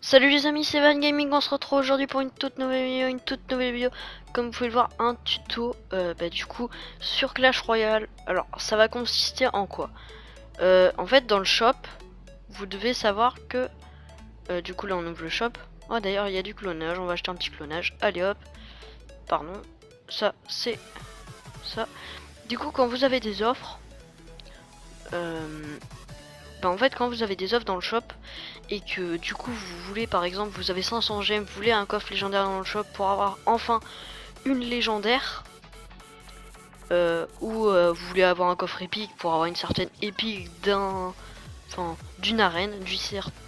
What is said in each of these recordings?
Salut les amis, c'est Van Gaming, on se retrouve aujourd'hui pour une toute nouvelle vidéo, comme vous pouvez le voir, un tuto du coup sur Clash Royale. Alors ça va consister en quoi? En fait dans le shop, vous devez savoir que du coup là on ouvre le shop. Oh d'ailleurs il y a du clonage, on va acheter un petit clonage, allez hop, pardon, ça c'est ça. Du coup quand vous avez des offres, en fait quand vous avez des offres dans le shop et que du coup vous voulez, par exemple vous avez 500 gemmes, vous voulez un coffre légendaire dans le shop pour avoir enfin une légendaire, ou vous voulez avoir un coffre épique pour avoir une certaine épique d'une arène,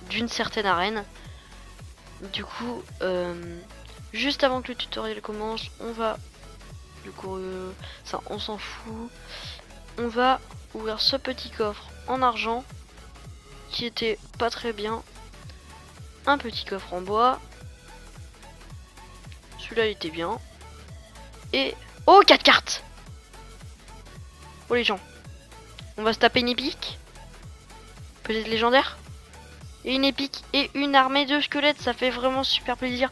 d'une certaine arène. Du coup juste avant que le tutoriel commence, on va du coup ça on s'en fout, on va ouvrir ce petit coffre en argent qui était pas très bien, un petit coffre en bois, celui-là il était bien, et oh 4 cartes. Oh les gens, on va se taper une épique, peut-être légendaire, et une épique et une armée de squelettes, ça fait vraiment super plaisir.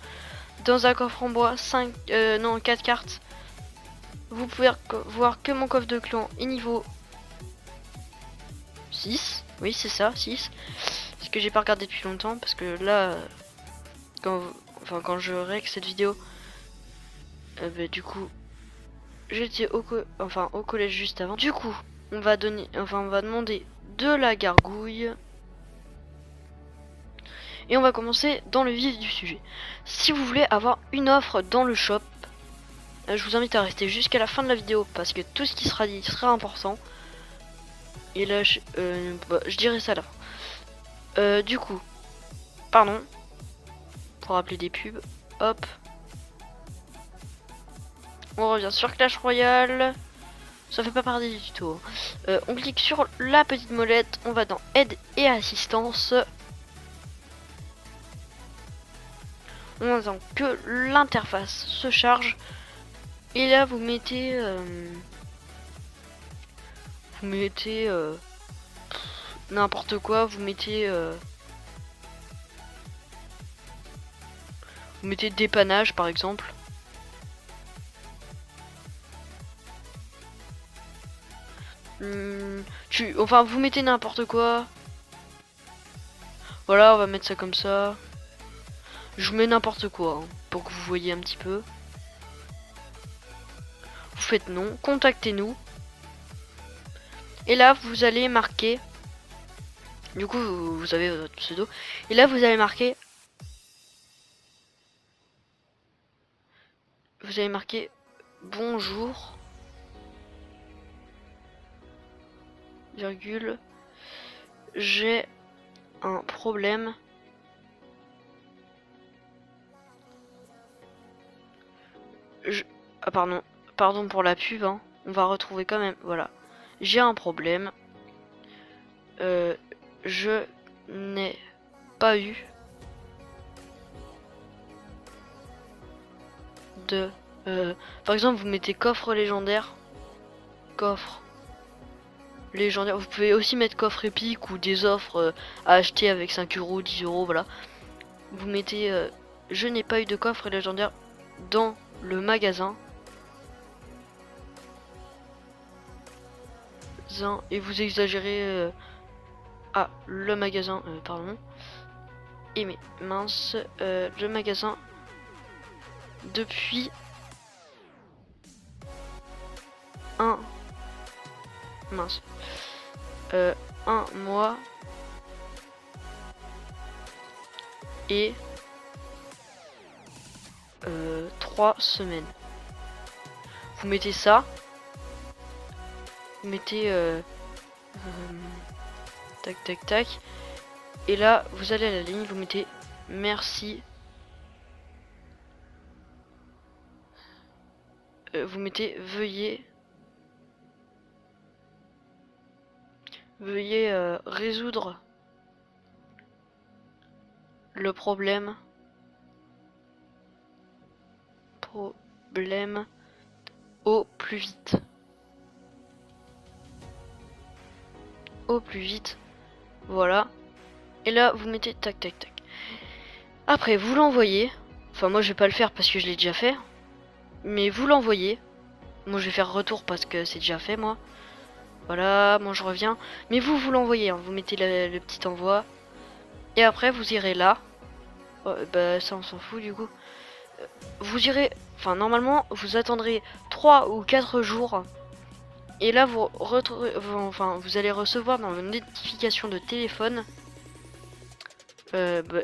Dans un coffre en bois, 4 cartes. Vous pouvez voir que mon coffre de clan est niveau 6. Oui c'est ça, 6. Ce que j'ai pas regardé depuis longtemps, parce que là, quand je règle cette vidéo, du coup, j'étais au collège juste avant. Du coup, on va demander de la gargouille. Et on va commencer dans le vif du sujet. Si vous voulez avoir une offre dans le shop, je vous invite à rester jusqu'à la fin de la vidéo parce que tout ce qui sera dit sera important. Et là, je dirai ça à la fin. Du coup, pardon, pour rappeler des pubs, hop. On revient sur Clash Royale. Ça fait pas partie du tuto. On clique sur la petite molette, on va dans aide et assistance. On attend que l'interface se charge. Et là vous mettez n'importe quoi, vous mettez dépannage par exemple. Vous mettez n'importe quoi. Voilà, on va mettre ça comme ça. Je mets n'importe quoi hein, pour que vous voyez un petit peu. Vous faites non, contactez-nous. Et là vous allez marquer. Du coup vous avez votre pseudo. Et là vous allez marquer. Vous allez marquer bonjour. Virgule. J'ai un problème. Ah pardon pour la pub hein. On va retrouver quand même, voilà. J'ai un problème. Je n'ai pas eu de... par exemple vous mettez coffre légendaire. Coffre légendaire. Vous pouvez aussi mettre coffre épique ou des offres à acheter avec 5 euros, 10 euros, voilà. Vous mettez je n'ai pas eu de coffre légendaire dans le magasin. Et vous exagérez le magasin, pardon. Et mais mince, le magasin depuis un mois et 3 semaines. Vous mettez ça. Vous mettez tac tac tac. Et là vous allez à la ligne, vous mettez merci. Vous mettez veuillez résoudre le problème au plus vite. Au plus vite. Voilà. Et là, vous mettez tac tac tac. Après, vous l'envoyez. Enfin, moi, je vais pas le faire parce que je l'ai déjà fait. Mais vous l'envoyez. Moi, je vais faire retour parce que c'est déjà fait, moi. Voilà, moi, je reviens. Mais vous l'envoyez. Hein. Vous mettez le petit envoi. Et après, vous irez là. Bah, ça, on s'en fout, du coup. Vous irez... Enfin, normalement, vous attendrez 3 ou 4 jours. Et là, vous allez recevoir dans vos notifications de téléphone...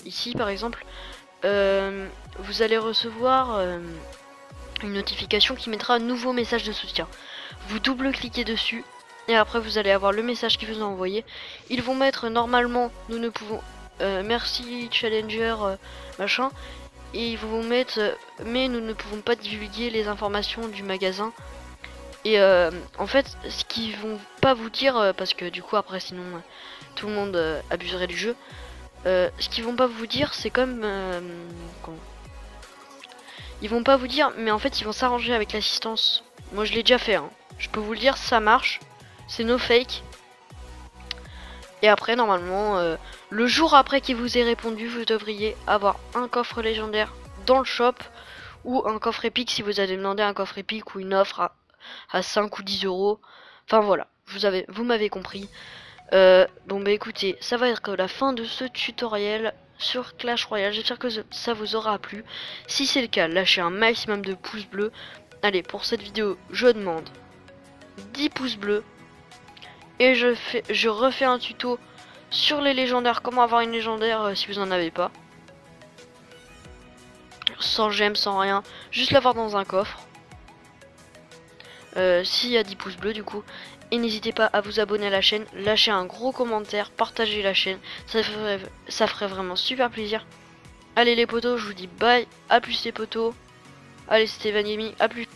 ici, par exemple... vous allez recevoir une notification qui mettra un nouveau message de soutien. Vous double-cliquez dessus et après vous allez avoir le message qu'ils vous ont envoyé. Ils vont mettre normalement nous ne pouvons merci Challenger machin, et ils vont mettre mais nous ne pouvons pas divulguer les informations du magasin. Et en fait ce qu'ils vont pas vous dire parce que du coup après sinon tout le monde abuserait du jeu. Ce qu'ils vont pas vous dire, c'est comme... Ils vont pas vous dire, mais en fait, ils vont s'arranger avec l'assistance. Moi, je l'ai déjà fait. Hein. Je peux vous le dire, ça marche. C'est no fake. Et après, normalement, le jour après qu'il vous ait répondu, vous devriez avoir un coffre légendaire dans le shop. Ou un coffre épique si vous avez demandé un coffre épique ou une offre à 5 ou 10 euros. Enfin, voilà. Vous m'avez compris. Bon bah écoutez, ça va être la fin de ce tutoriel sur Clash Royale. J'espère que ça vous aura plu. Si c'est le cas, lâchez un maximum de pouces bleus. Allez, pour cette vidéo, je demande 10 pouces bleus. Et je refais un tuto sur les légendaires, comment avoir une légendaire si vous en avez pas. Sans gemme, sans rien, juste l'avoir dans un coffre. S'il y a 10 pouces bleus du coup. Et n'hésitez pas à vous abonner à la chaîne, lâcher un gros commentaire, partager la chaîne, ça ferait vraiment super plaisir. Allez les potos, je vous dis bye, à plus les potos. Allez c'était Van Gaming, à plus.